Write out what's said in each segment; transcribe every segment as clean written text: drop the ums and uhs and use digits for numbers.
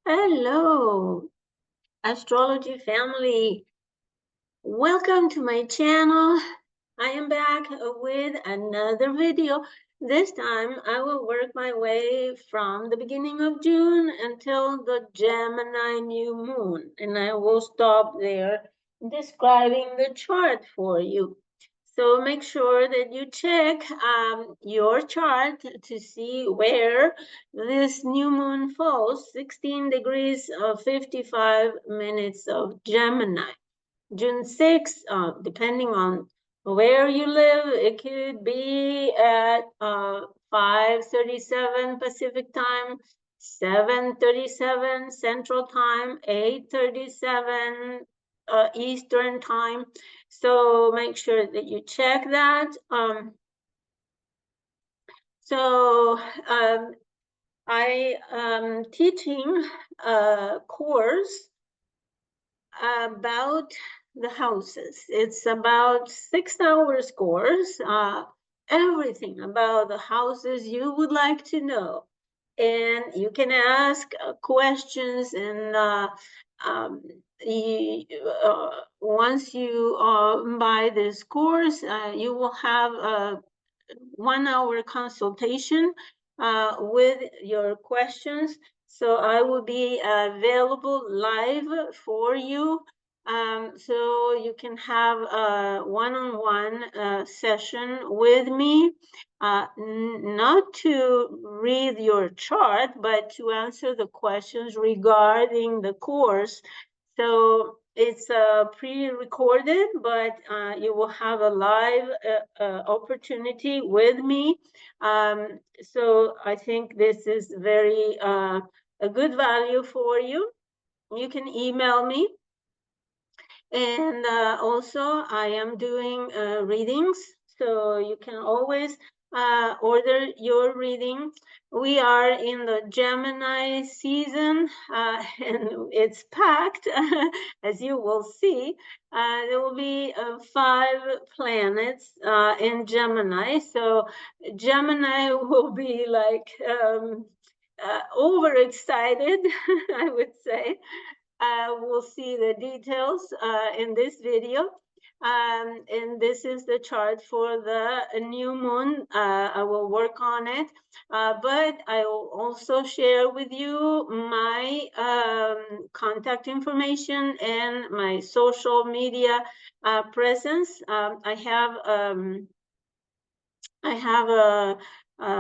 Hello, astrology family. Welcome to my channel. I am back with another video. This time I will work my way from the beginning of June until the Gemini new moon, and I will stop there describing the chart for you. So make sure that you check your chart to see where this new moon falls, 16 degrees of 55 minutes of Gemini. June 6th, depending on where you live, it could be at 5:37 Pacific time, 7:37 Central time, 8:37 Eastern time. So make sure that you check that. I am teaching a course about the houses. It's about 6 hours course, everything about the houses you would like to know. And you can ask questions, and once you buy this course, you will have a 1-hour consultation with your questions. So I will be available live for you. So you can have a one-on-one session with me, not to read your chart, but to answer the questions regarding the course. So it's pre-recorded, but you will have a live opportunity with me. So I think this is very a good value for you. You can email me. And also I am doing readings, so you can always order your reading. We are in the Gemini season, and it's packed, as you will see. There will be 5 planets in Gemini, so Gemini will be like overexcited, I would say. We'll see the details in this video. And this is the chart for the new moon. I will work on it, but I will also share with you my contact information and my social media presence. I have a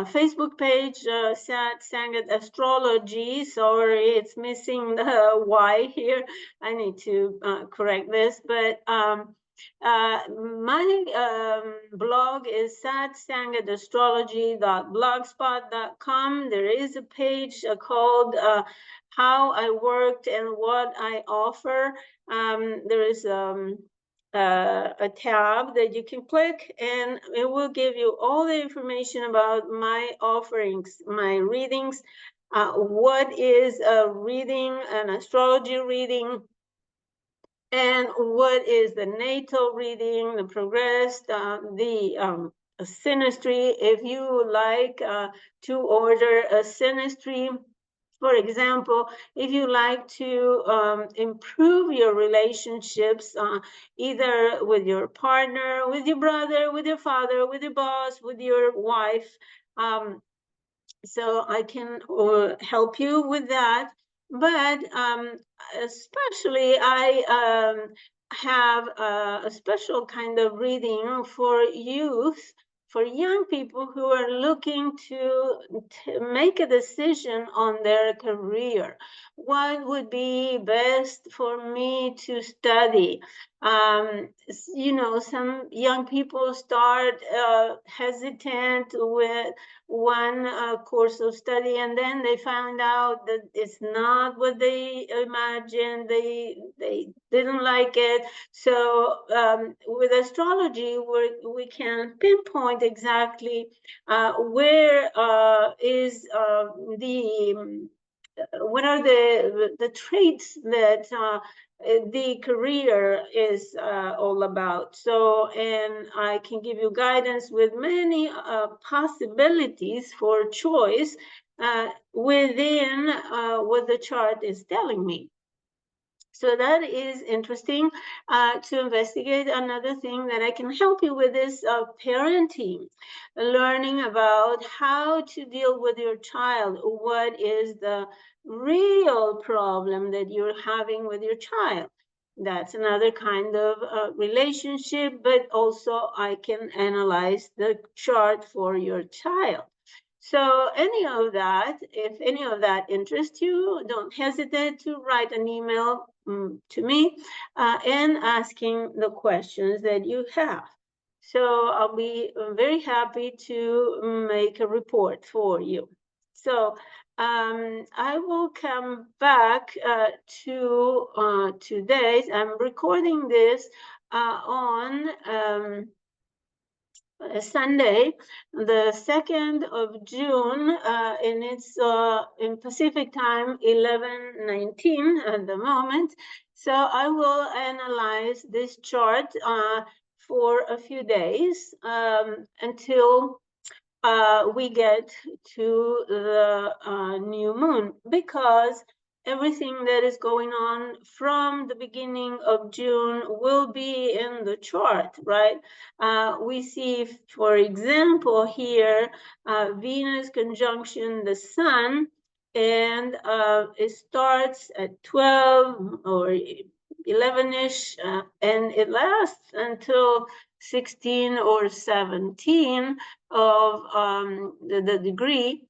Facebook page, Sat Sangat Astrology. Sorry, it's missing the Y here. I need to correct this. But my blog is satsangatastrology.blogspot.com. There is a page called How I Worked and What I Offer. There is a tab that you can click, and it will give you all the information about my offerings, my readings, what is a reading, an astrology reading, and what is the natal reading, the progressed, the synastry. If you like to order a synastry, for example, if you like to improve your relationships, either with your partner, with your brother, with your father, with your boss, with your wife, so I can help you with that. But especially I have a special kind of reading for youth, for young people who are looking to make a decision on their career. What would be best for me to study? You know, some young people start hesitant with one course of study, and then they found out that it's not what they imagined. They didn't like it. So with astrology, we can pinpoint exactly where is the what are the traits that the career is all about. So, and I can give you guidance with many possibilities for choice, within what the chart is telling me. So that is interesting to investigate. Another thing that I can help you with is parenting, learning about how to deal with your child. What is the real problem that you're having with your child? That's another kind of relationship, but also I can analyze the chart for your child. So any of that, if any of that interests you, don't hesitate to write an email to me and asking the questions that you have. So I'll be very happy to make a report for you. So I will come back to today's. I'm recording this on Sunday, the 2nd of June, and it's in Pacific time, 11:19 at the moment. So I will analyze this chart for a few days until we get to the new moon, because everything that is going on from the beginning of June will be in the chart, right? We see, for example, here, Venus conjunction the Sun, and it starts at 12 or 11-ish, and it lasts until 16 or 17 of the degree.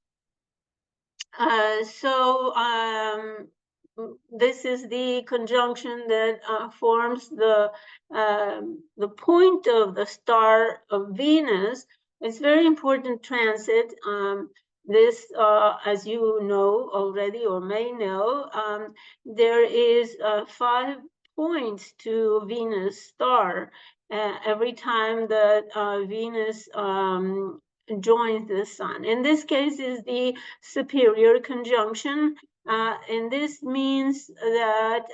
So this is the conjunction that forms the point of the star of Venus. It's very important transit. This, as you know already or may know, there is 5 points to Venus star every time that Venus joins the Sun. In this case, is the superior conjunction, and this means that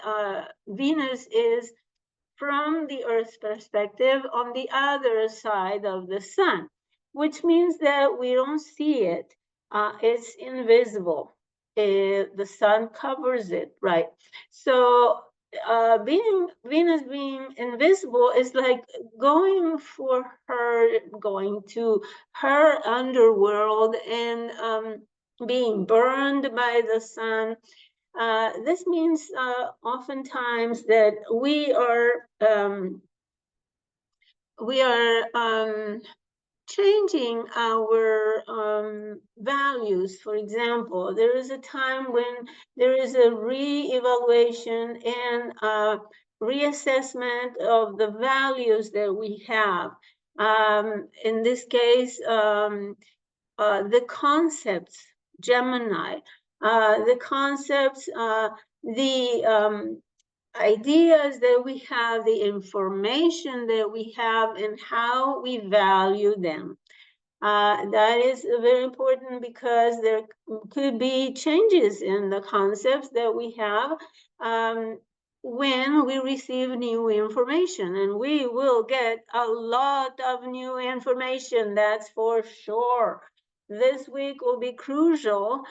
Venus is, from the Earth's perspective, on the other side of the Sun, which means that we don't see it. It's invisible. The Sun covers it, right? So Venus being invisible is like going to her underworld and being burned by the Sun. This means oftentimes that we are changing our values. For example, there is a time when there is a re-evaluation and reassessment of the values that we have. In this case, the concepts, Gemini, the concepts, the ideas that we have, the information that we have, and how we value them. That is very important, because there could be changes in the concepts that we have when we receive new information, and we will get a lot of new information, that's for sure. This week will be crucial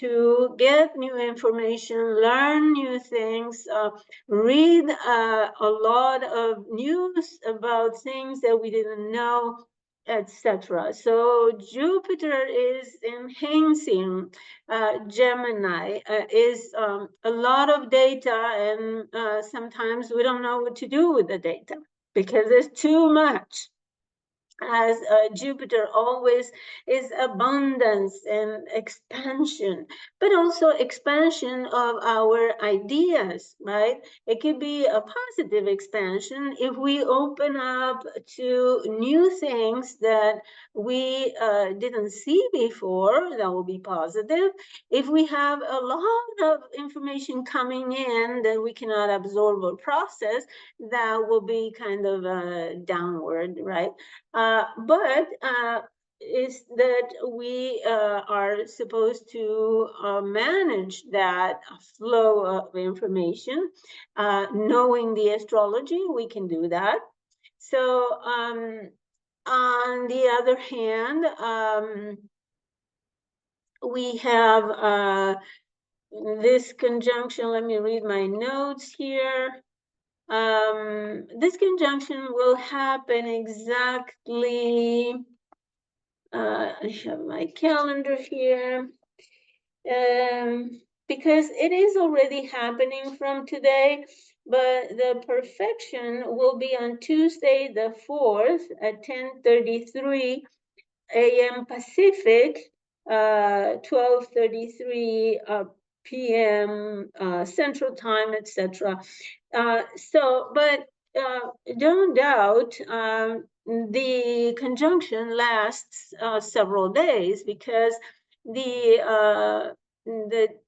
to get new information, learn new things, read a lot of news about things that we didn't know, etc. So Jupiter is enhancing Gemini, is a lot of data, and sometimes we don't know what to do with the data because there's too much. As Jupiter always is abundance and expansion, but also expansion of our ideas, right? It could be a positive expansion if we open up to new things that we didn't see before. That will be positive. If we have a lot of information coming in that we cannot absorb or process, that will be kind of downward, right? But is that we are supposed to manage that flow of information. Knowing the astrology, we can do that. So on the other hand, we have this conjunction. Let me read my notes here. This conjunction will happen exactly, I have my calendar here, because it is already happening from today, but the perfection will be on Tuesday the 4th at 10:33 a.m. Pacific, 12:33 p.m. Central Time, etc. But don't doubt, the conjunction lasts several days, because the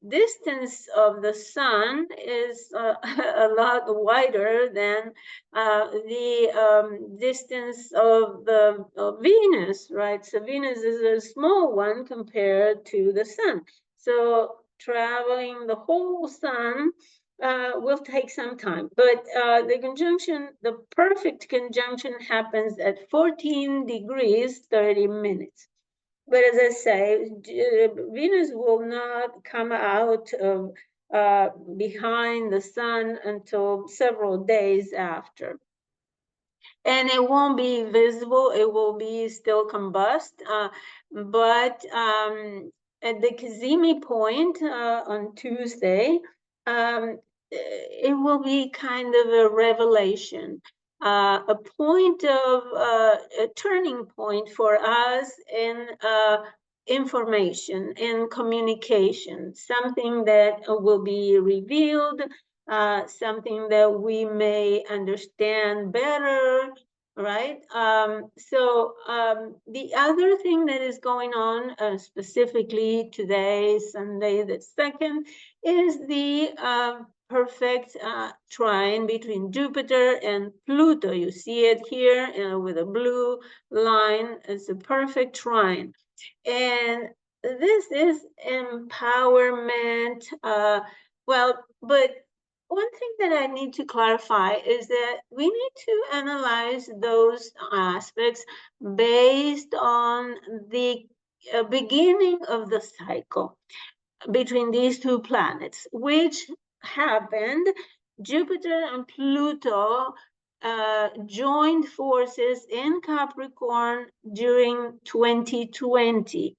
distance of the sun is a lot wider than the distance of Venus, right? So Venus is a small one compared to the sun. So traveling the whole sun will take some time. But the conjunction, the perfect conjunction, happens at 14 degrees 30 minutes. But as I say, Venus will not come out of behind the sun until several days after. And it won't be visible, it will be still combust. But at the Kazemi point on Tuesday, it will be kind of a revelation, a point of a turning point for us in information and communication, something that will be revealed, something that we may understand better, right? The other thing that is going on specifically today, Sunday the 2nd, is the perfect trine between Jupiter and Pluto. You see it here with a blue line. It's a perfect trine. And this is empowerment. But one thing that I need to clarify is that we need to analyze those aspects based on the beginning of the cycle between these two planets, which happened. Jupiter and Pluto joined forces in Capricorn during 2020.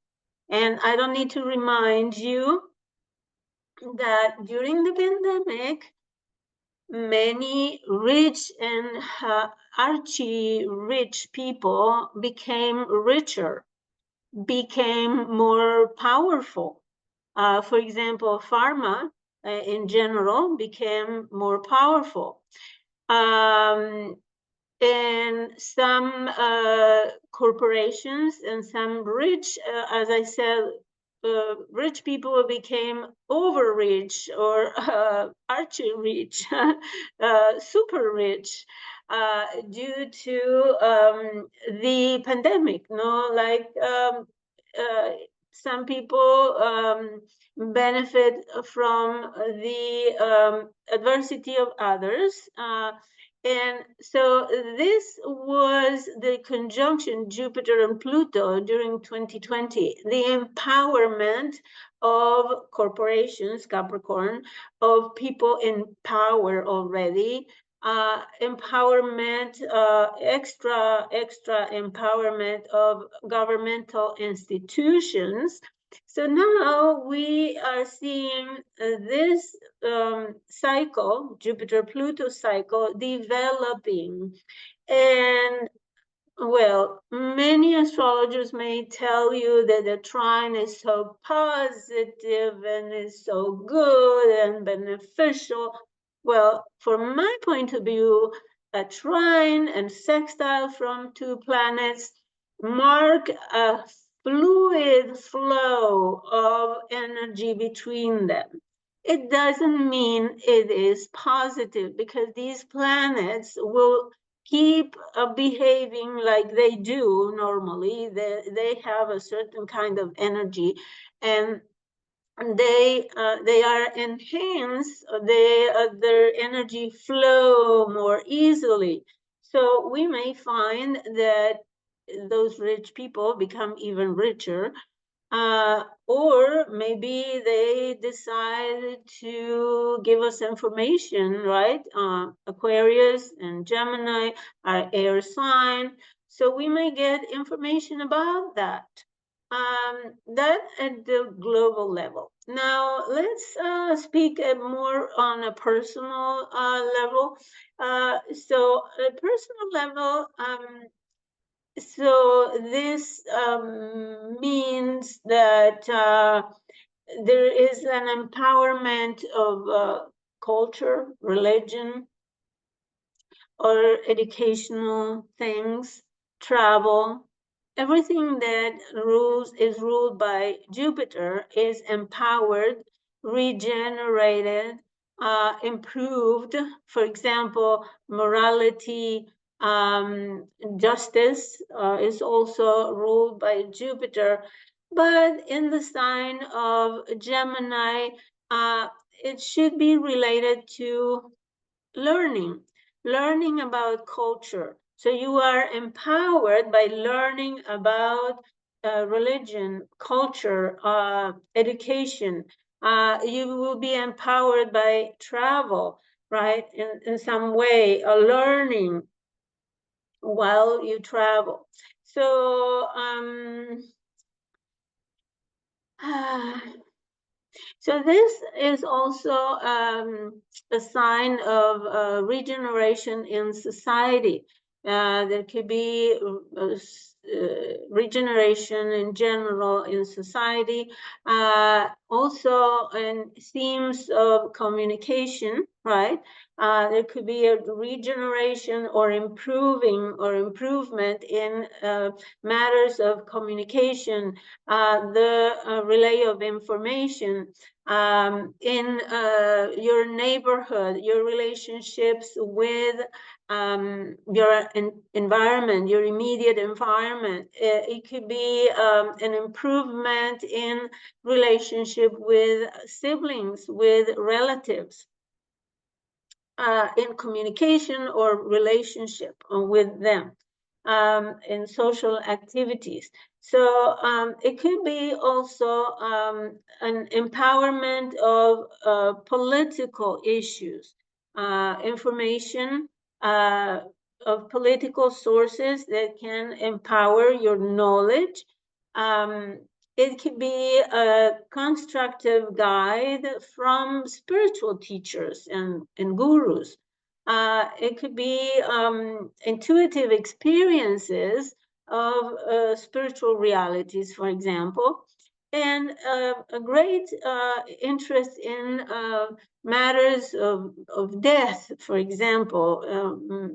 And I don't need to remind you that during the pandemic, many rich and archie-rich people became richer, became more powerful. For example, pharma in general became more powerful. And some corporations and some rich, as I said, rich people became over rich or archi rich, super rich, due to the pandemic. No, like some people benefit from the adversity of others. And so this was the conjunction Jupiter and Pluto during 2020, the empowerment of corporations, Capricorn, of people in power already, empowerment, extra empowerment of governmental institutions. So now we are seeing this cycle, Jupiter-Pluto cycle, developing. And well, many astrologers may tell you that the trine is so positive and is so good and beneficial. Well, from my point of view, a trine and sextile from two planets mark a fluid flow of energy between them. It doesn't mean it is positive, because these planets will keep behaving like they do normally. They have a certain kind of energy, and they are enhanced. Their energy flow more easily. So we may find that those rich people become even richer, Or maybe they decide to give us information, right? Aquarius and Gemini are air sign, so we may get information about that. That at the global level. Now let's speak more on a personal level. So a personal level, so this means that there is an empowerment of culture, religion, or educational things, travel. Everything that is ruled by Jupiter is empowered, regenerated, improved. For example, morality, justice is also ruled by Jupiter. But in the sign of Gemini, it should be related to learning about culture. So you are empowered by learning about religion, culture, education. You will be empowered by travel, right? In some way, learning while you travel. So, so this is also a sign of regeneration in society. There could be regeneration in general in society. Also in themes of communication, right? There could be a regeneration or improvement in matters of communication, the relay of information in your neighborhood, your relationships with your environment, your immediate environment. It could be an improvement in relationship with siblings, with relatives. In communication or relationship with them, in social activities. So it could be also an empowerment of political issues, information of political sources that can empower your knowledge. It could be a constructive guide from spiritual teachers and gurus. It could be intuitive experiences of spiritual realities, for example, and a great interest in matters of death, for example,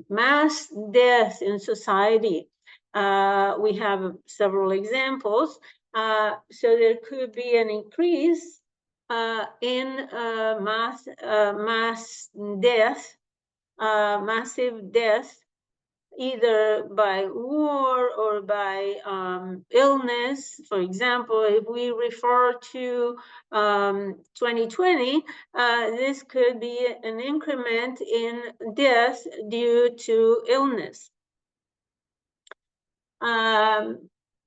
mass death in society. We have several examples. So there could be an increase in mass death, massive death, either by war or by illness. For example, if we refer to 2020, this could be an increment in death due to illness.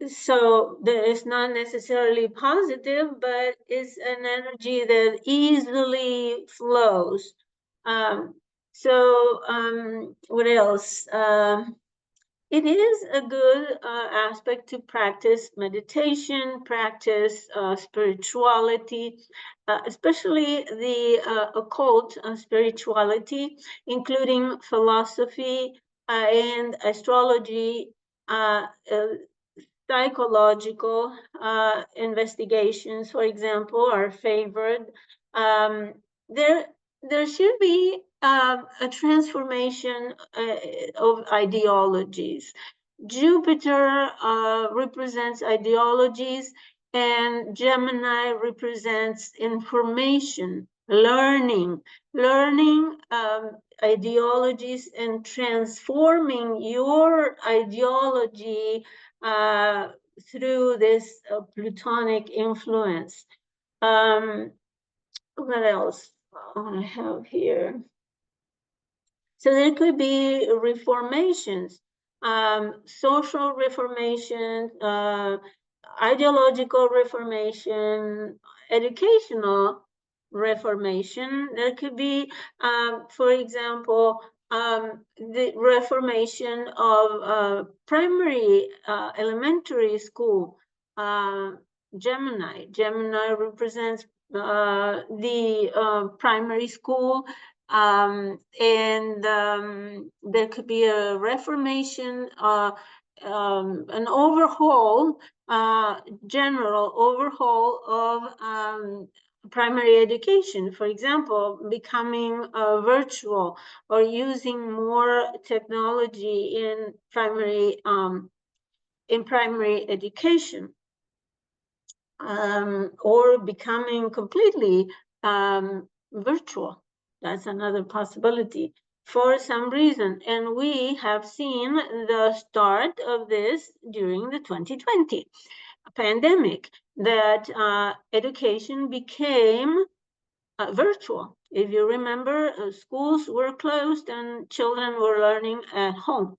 So that is not necessarily positive, but it's an energy that easily flows. What else? It is a good aspect to practice meditation, practice spirituality, especially the occult spirituality, including philosophy and astrology, psychological investigations, for example, are favored. There should be a transformation of ideologies. Jupiter represents ideologies, and Gemini represents information, learning ideologies and transforming your ideology through this Plutonic influence. What else I have here? So there could be reformations, social reformation, ideological reformation, educational reformation. There could be, for example, the reformation of primary, elementary school. Gemini. Gemini represents the primary school, and there could be a reformation, an overhaul, general overhaul of primary education. For example, becoming virtual or using more technology in primary education, or becoming completely virtual. That's another possibility for some reason. And we have seen the start of this during the 2020 pandemic, that education became virtual. If you remember, schools were closed and children were learning at home.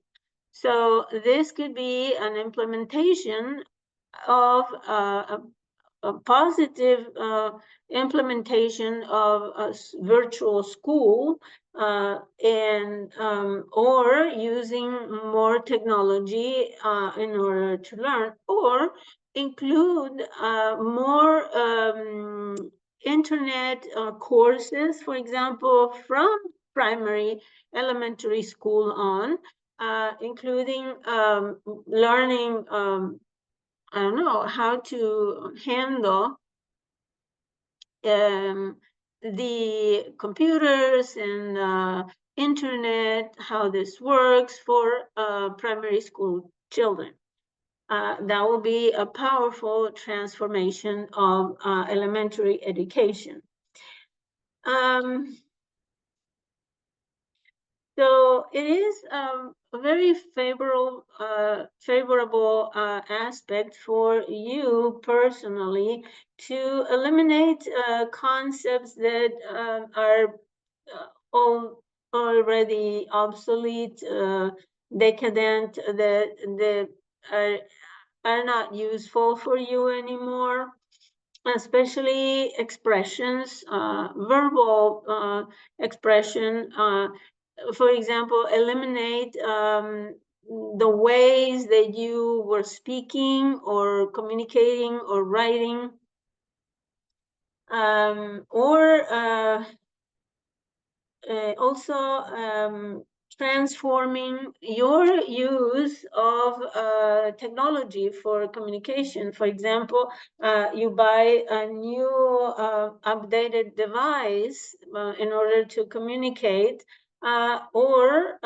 So this could be an implementation of a positive implementation of a virtual school, and or using more technology in order to learn, or include more internet courses, for example, from primary, elementary school on, including learning, I don't know, how to handle the computers and internet, how this works for primary school children. That will be a powerful transformation of elementary education. So it is a very favorable aspect for you personally to eliminate concepts that are already obsolete, decadent, that are not useful for you anymore, especially expressions, verbal expression. For example, eliminate the ways that you were speaking or communicating or writing, or also transforming your use of technology for communication. For example, you buy a new updated device in order to communicate, or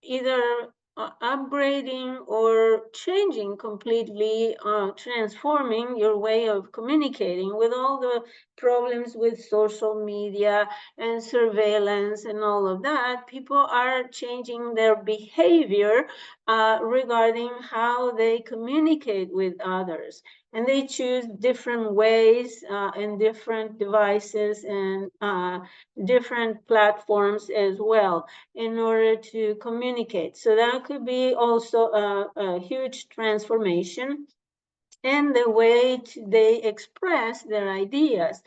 either upgrading or changing completely, transforming your way of communicating. With all the problems with social media and surveillance and all of that, people are changing their behavior regarding how they communicate with others. And they choose different ways and different devices and different platforms as well in order to communicate. So that could be also a huge transformation in the way they express their ideas.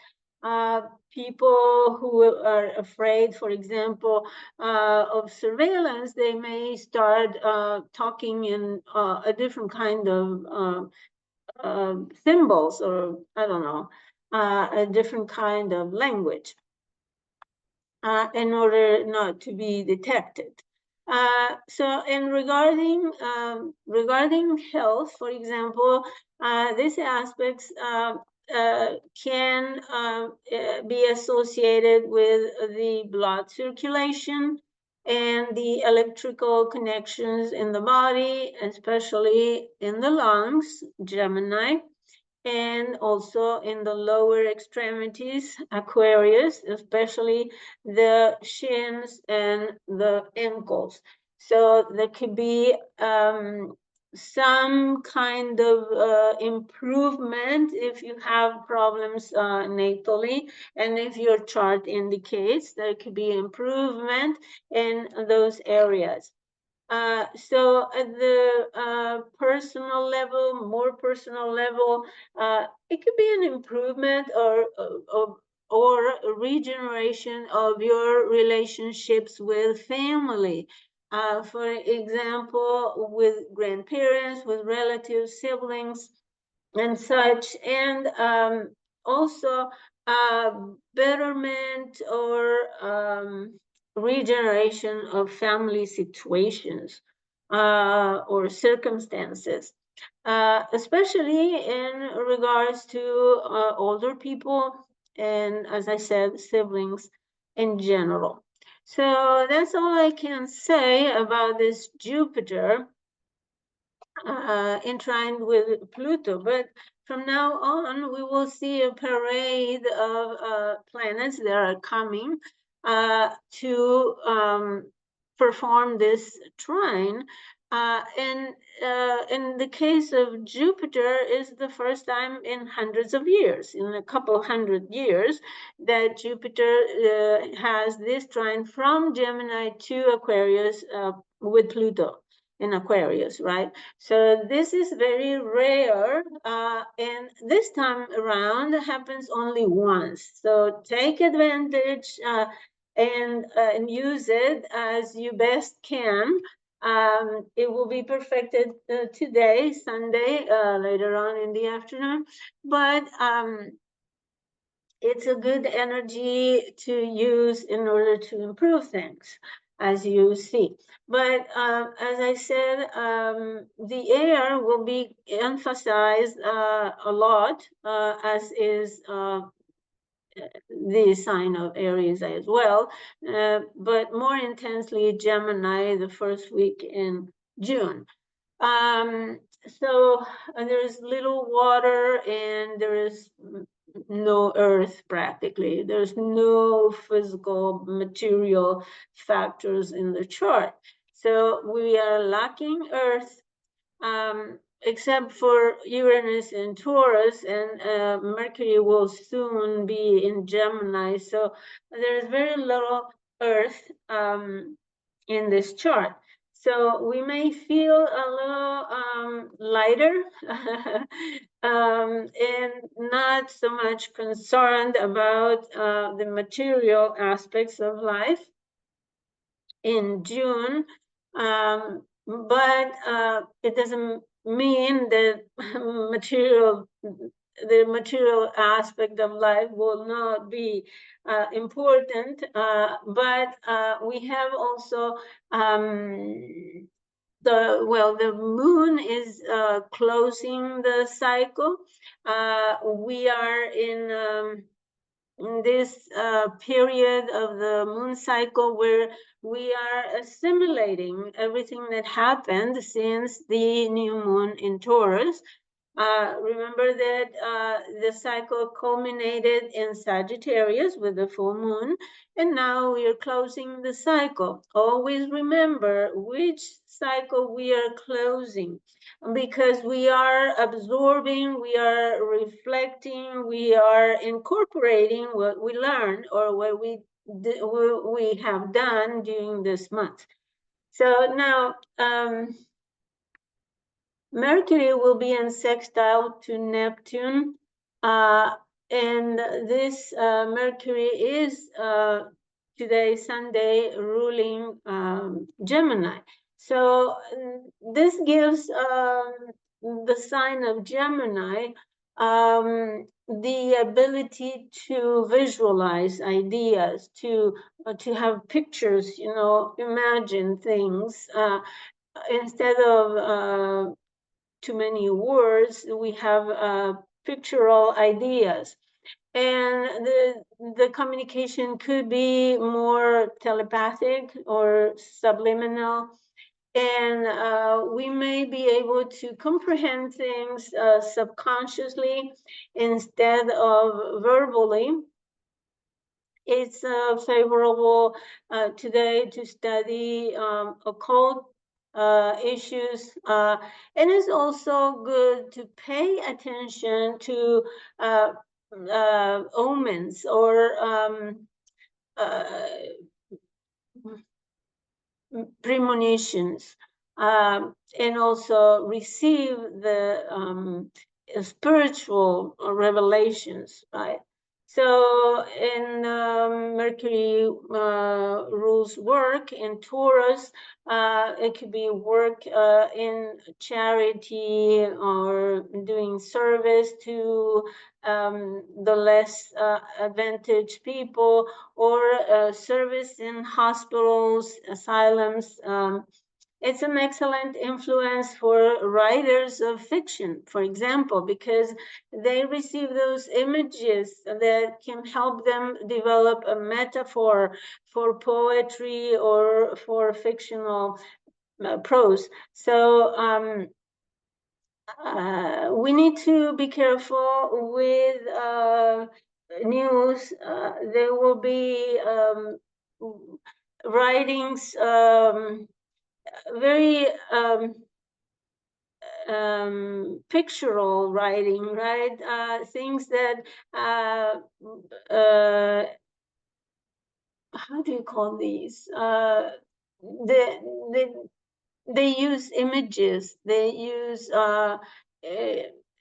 People who are afraid, for example, of surveillance, they may start talking in a different kind of symbols, or I don't know, a different kind of language in order not to be detected. And regarding health, for example, these aspects can be associated with the blood circulation and the electrical connections in the body, especially in the lungs, Gemini, and also in the lower extremities, Aquarius, especially the shins and the ankles. So there could be some kind of improvement if you have problems natally, and if your chart indicates there could be improvement in those areas. So at the personal level, more personal level, it could be an improvement or a regeneration of your relationships with family. For example, with grandparents, with relatives, siblings, and such, and also betterment or regeneration of family situations or circumstances, especially in regards to older people and, as I said, siblings in general. So that's all I can say about this Jupiter entwined with Pluto. But from now on, we will see a parade of planets that are coming to perform this trine. And in the case of Jupiter, is the first time in hundreds of years, in a couple hundred years, that Jupiter has this trine from Gemini to Aquarius with Pluto in Aquarius, right? So this is very rare, and this time around happens only once. So take advantage and use it as you best can. It will be perfected today, Sunday, later on in the afternoon, but it's a good energy to use in order to improve things, as you see. But as I said, the air will be emphasized a lot, as is the sign of Aries as well, but more intensely Gemini the first week in June. So there's little water and there is no earth practically. There's no physical material factors in the chart. So we are lacking earth, except for Uranus and Taurus, and Mercury will soon be in Gemini. So there's very little earth in this chart. So we may feel a little lighter and not so much concerned about the material aspects of life in June, but it doesn't mean that the material aspect of life will not be important, but we have also the moon is closing the cycle. We are in this period of the moon cycle where we are assimilating everything that happened since the new moon in Taurus. Remember that the cycle culminated in Sagittarius with the full moon, and now we are closing the cycle. Always remember which cycle we are closing, because we are absorbing, we are reflecting, we are incorporating what we learned or what we have done during this month. So now, Mercury will be in sextile to Neptune, and this Mercury is today, Sunday, ruling Gemini. So this gives the sign of Gemini the ability to visualize ideas, to have pictures, imagine things. Instead of too many words, we have pictorial ideas. And the communication could be more telepathic or subliminal. And we may be able to comprehend things subconsciously instead of verbally. It's favorable today to study occult issues, and it's also good to pay attention to omens or premonitions, and also receive the spiritual revelations, right? So in Mercury rules work. In Taurus, it could be work in charity or doing service to the less advantaged people, or service in hospitals, asylums. It's an excellent influence for writers of fiction, for example, because they receive those images that can help them develop a metaphor for poetry or for fictional prose. So we need to be careful with news. There will be writings, very pictorial writing, right? Things that how do you call these? They use images. They use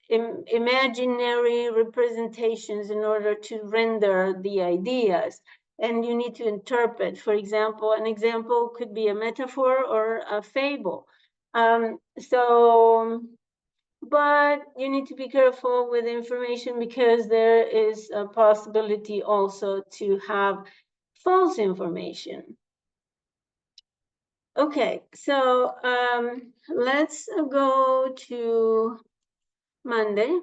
imaginary representations in order to render the ideas. And you need to interpret. For example, an example could be a metaphor or a fable. But you need to be careful with information, because there is a possibility also to have false information. Okay, so let's go to Monday.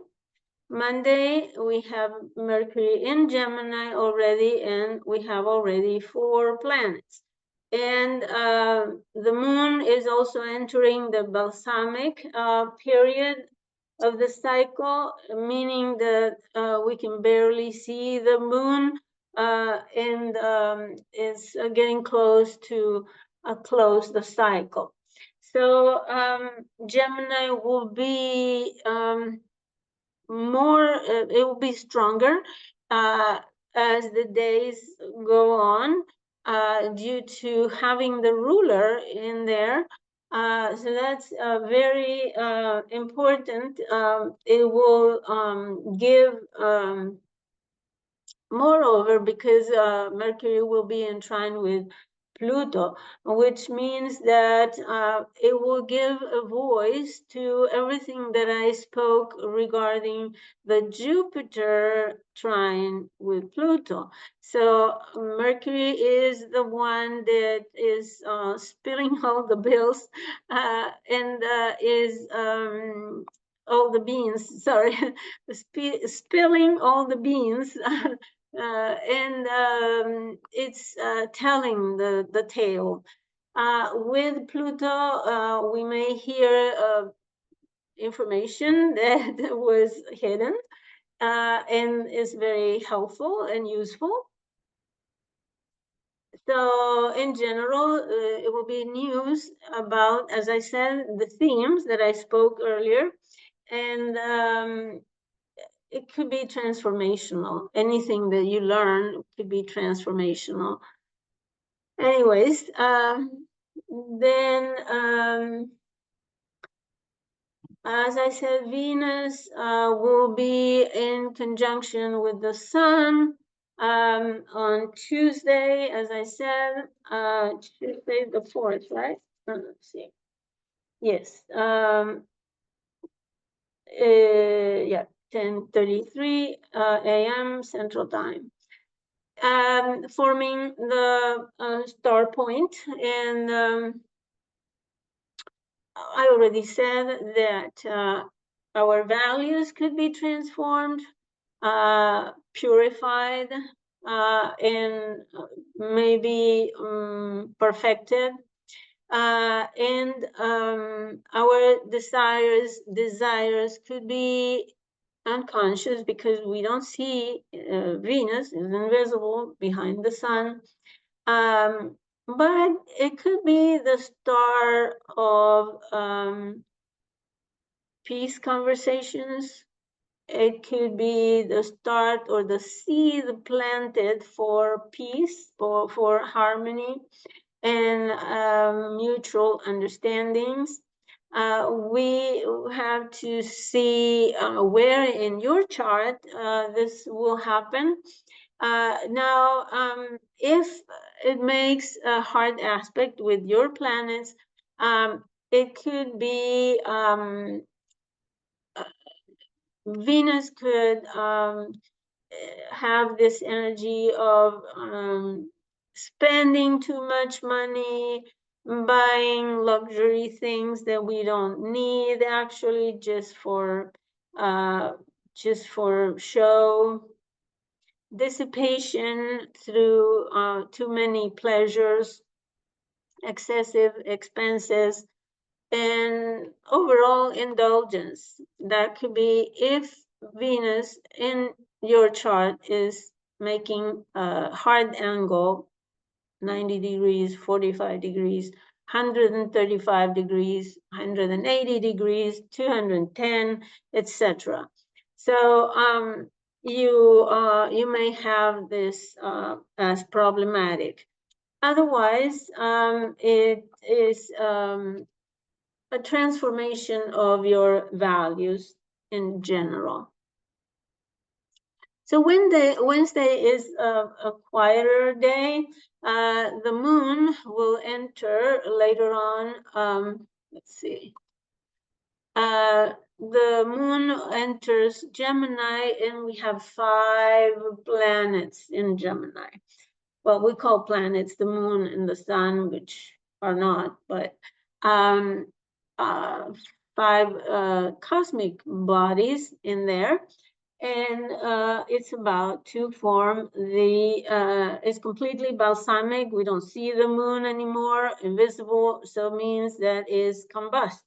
Monday, we have Mercury in Gemini already, and we have already 4 planets. And the moon is also entering the balsamic period of the cycle, meaning that we can barely see the moon, and is getting close to close the cycle. So Gemini will be more, it will be stronger as the days go on, due to having the ruler in there. So that's very important. It will give, moreover, because Mercury will be in trine with Pluto, which means that it will give a voice to everything that I spoke regarding the Jupiter trine with Pluto. So Mercury is the one that is spilling all the bills, and is all the beans, sorry, spilling all the beans. And it's telling the tale. With Pluto, we may hear information that was hidden, and is very helpful and useful. So in general, it will be news about, as I said, the themes that I spoke earlier. And it could be transformational. Anything that you learn could be transformational. Anyways, then as I said, Venus will be in conjunction with the Sun on Tuesday, as I said, Tuesday the 4th, right? Let's see. Yes. Yeah, 10:33 a.m. Central Time, forming the star point. And I already said that our values could be transformed, purified, and maybe perfected. And our desires could be unconscious, because we don't see. Venus is invisible behind the sun. But it could be the start of peace conversations. It could be the start or the seed planted for peace, for harmony. and mutual understandings. We have to see where in your chart this will happen. Now, if it makes a hard aspect with your planets, it could be Venus could have this energy of spending too much money, buying luxury things that we don't need actually just for show, dissipation through too many pleasures, excessive expenses, and overall indulgence. That could be if Venus in your chart is making a hard angle, 90 degrees, 45 degrees, 135 degrees, 180 degrees, 210, etc. So you may have this as problematic. Otherwise, it is a transformation of your values in general. So Wednesday is a quieter day. The moon will enter later on. Let's see. The moon enters Gemini, and we have 5 planets in Gemini. Well, we call planets the moon and the sun, which are not, but um, 5 cosmic bodies in there. And it's about to form it's completely balsamic. We don't see the moon anymore, invisible, so it means that is combust.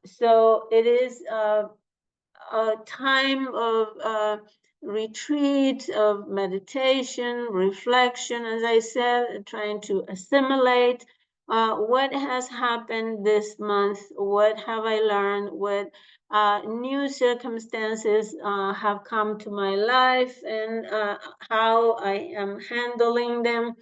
So it is a time of retreat, of meditation, reflection, as I said, trying to assimilate what has happened this month, what have I learned, what new circumstances have come to my life, and how I am handling them.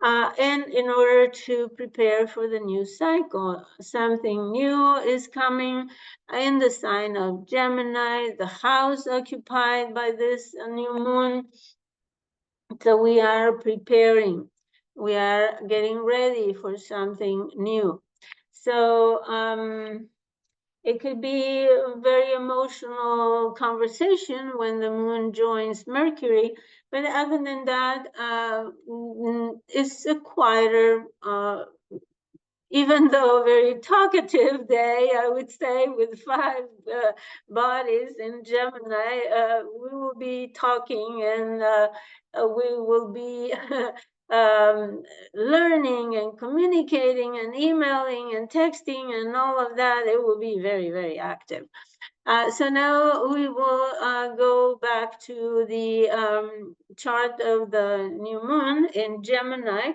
And in order to prepare for the new cycle, something new is coming in the sign of Gemini, the house occupied by this new moon. So we are preparing, we are getting ready for something new. So it could be a very emotional conversation when the moon joins Mercury, but other than that, it's a quieter, even though very talkative day, I would say, with 5 bodies in Gemini. We will be talking, and we will be learning and communicating and emailing and texting and all of that. It will be very, very active. So now we will go back to the chart of the new moon in Gemini.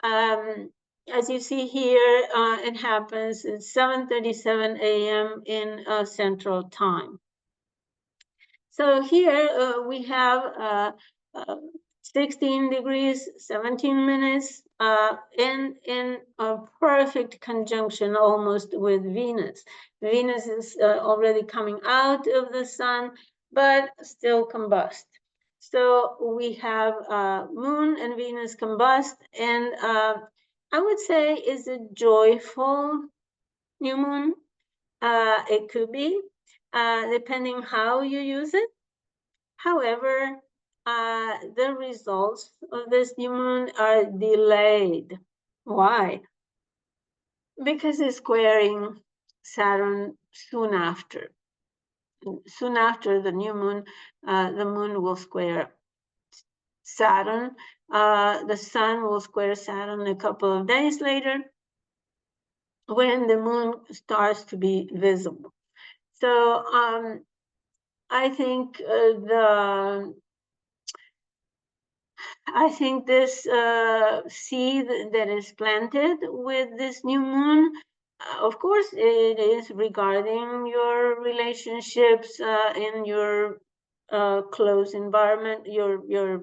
As you see here, it happens at 7:37 a.m. in Central Time. So here we have 16 degrees, 17 minutes, in a perfect conjunction almost with Venus. Venus is already coming out of the sun, but still combust. So we have Moon and Venus combust, and I would say is a joyful new moon. It could be, depending how you use it. However, the results of this new moon are delayed. Why? Because it's squaring Saturn soon after. Soon after the new moon, the moon will square Saturn. The sun will square Saturn a couple of days later when the moon starts to be visible. So I think this seed that is planted with this new moon, of course, it is regarding your relationships in your close environment, your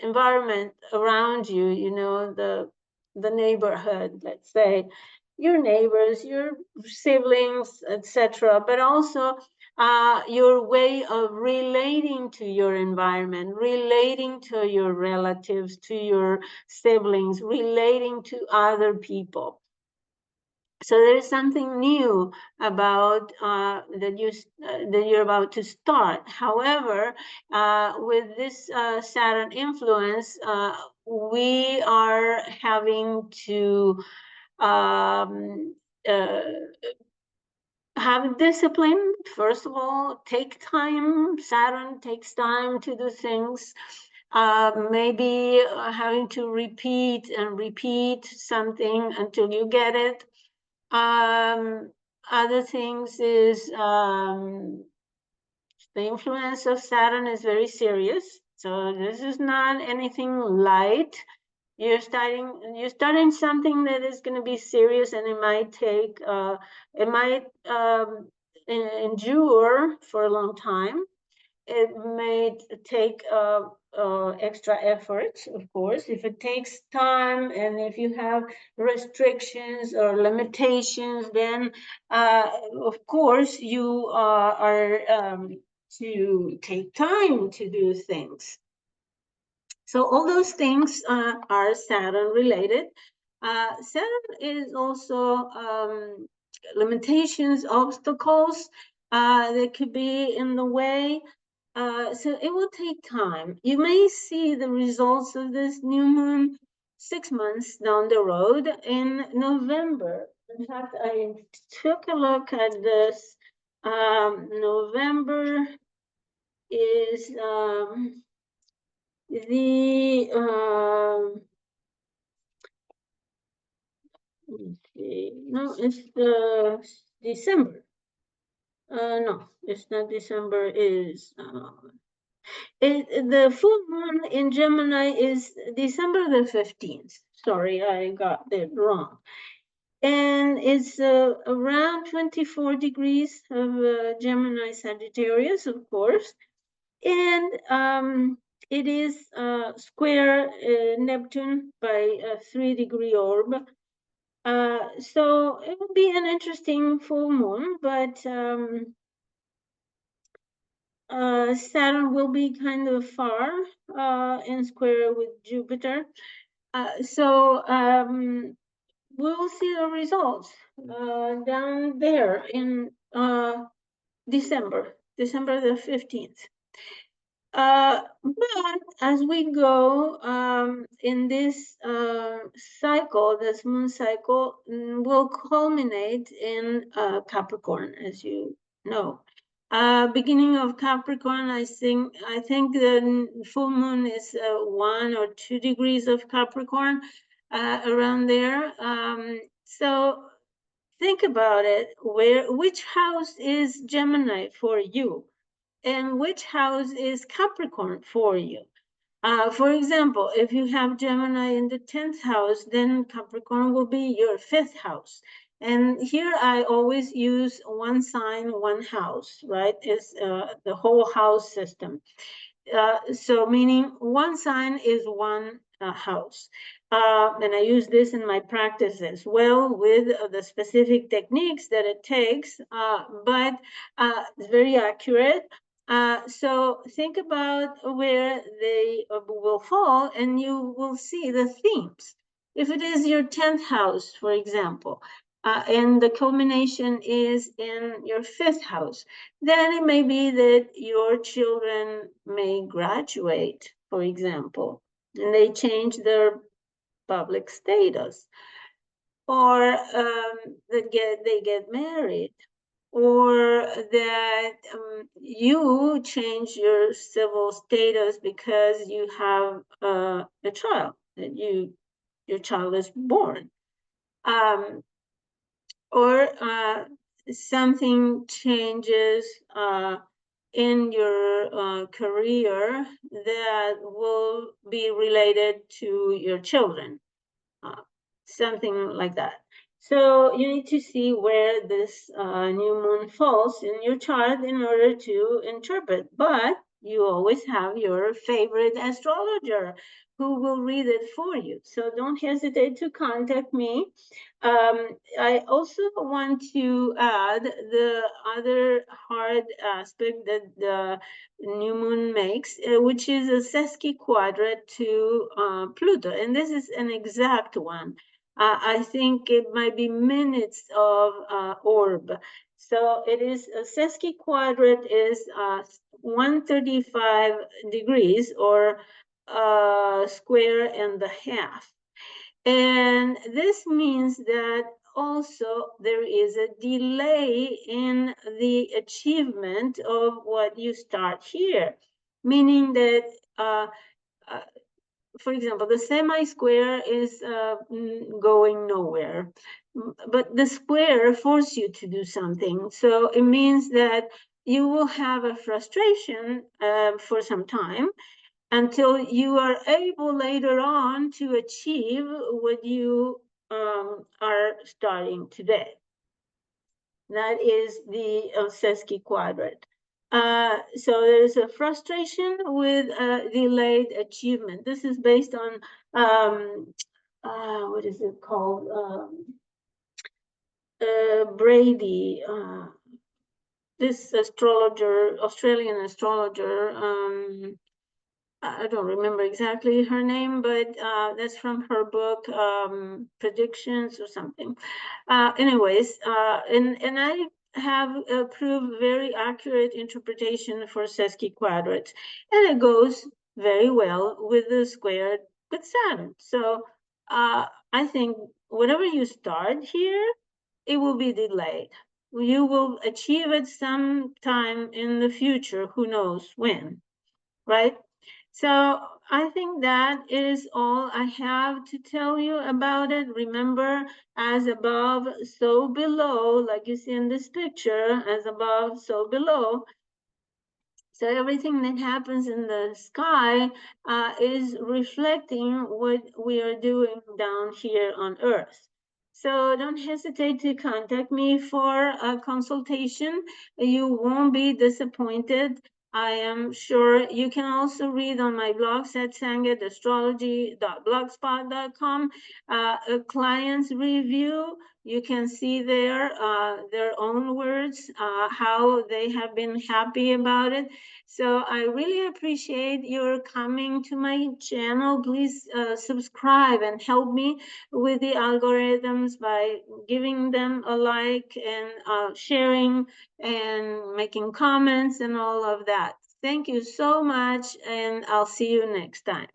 environment around you, you know, the neighborhood, let's say, your neighbors, your siblings, etc., but also your way of relating to your environment, relating to your relatives, to your siblings, relating to other people. So there is something new about that you're about to start. However, with this Saturn influence, we are having to um, uh, have discipline. First of all, take time. Saturn takes time to do things. Maybe having to repeat and repeat something until you get it. Other things is the influence of Saturn is very serious. So this is not anything light. You're starting something that is going to be serious, and it might take it might endure for a long time. It may take extra effort, of course. If it takes time and if you have restrictions or limitations, then of course you are to take time to do things. So all those things are Saturn related. Saturn is also limitations, obstacles that could be in the way. So it will take time. You may see the results of this new moon 6 months down the road in November. In fact, I took a look at this. November is the no, it's December. No, it's not December. Is the full moon in Gemini is December the 15th. Sorry, I got that wrong. And it's around 24 degrees of Gemini Sagittarius, of course. And it is square Neptune by a 3-degree orb. So it will be an interesting full moon, but Saturn will be kind of far in square with Jupiter. So we'll see the results down there in December the 15th. But as we go in this cycle, this moon cycle will culminate in Capricorn, as you know. Beginning of Capricorn, I think the full moon is 1 or 2 degrees of Capricorn, around there. So think about it. Which house is Gemini for you? And which house is Capricorn for you? For example, if you have Gemini in the 10th house, then Capricorn will be your 5th house. And here I always use one sign, one house, right? It's the whole house system. So meaning one sign is one house. And I use this in my practice as well with the specific techniques that it takes, but it's very accurate. So think about where they will fall, and you will see the themes. If it is your 10th house, for example, and the culmination is in your 5th house, then it may be that your children may graduate, for example, and they change their public status, or they get married, or that you change your civil status because you have a child, that your child is born, or something changes in your career that will be related to your children, something like that. So you need to see where this new moon falls in your chart in order to interpret. But you always have your favorite astrologer who will read it for you. So don't hesitate to contact me. I also want to add the other hard aspect that the new moon makes, which is a sesqui quadrat to Pluto. And this is an exact one. I think it might be minutes of orb. So it is a sesqui quadrat is 135 degrees, or square and a half. And this means that also there is a delay in the achievement of what you start here, meaning that, uh, for example, the semi-square is going nowhere, but the square forces you to do something. So it means that you will have a frustration for some time, until you are able later on to achieve what you are starting today. That is the sesqui quadrat. So there's a frustration with delayed achievement. This is based on what is it called? Brady, this astrologer, Australian astrologer. I don't remember exactly her name, but that's from her book, Predictions or something. Anyways, and I have proved very accurate interpretation for sesqui quadrats, and it goes very well with the squared with Saturn. So I think whatever you start here, it will be delayed. You will achieve it sometime in the future, who knows when, right? So I think that is all I have to tell you about it. Remember, as above, so below, like you see in this picture, as above, so below. So everything that happens in the sky is reflecting what we are doing down here on Earth. So don't hesitate to contact me for a consultation. You won't be disappointed. I am sure. You can also read on my blog, satsangatastrology.blogspot.com, a client's review. You can see there their own words, how they have been happy about it. So I really appreciate your coming to my channel. Please subscribe and help me with the algorithms by giving them a like and sharing and making comments and all of that. Thank you so much, and I'll see you next time.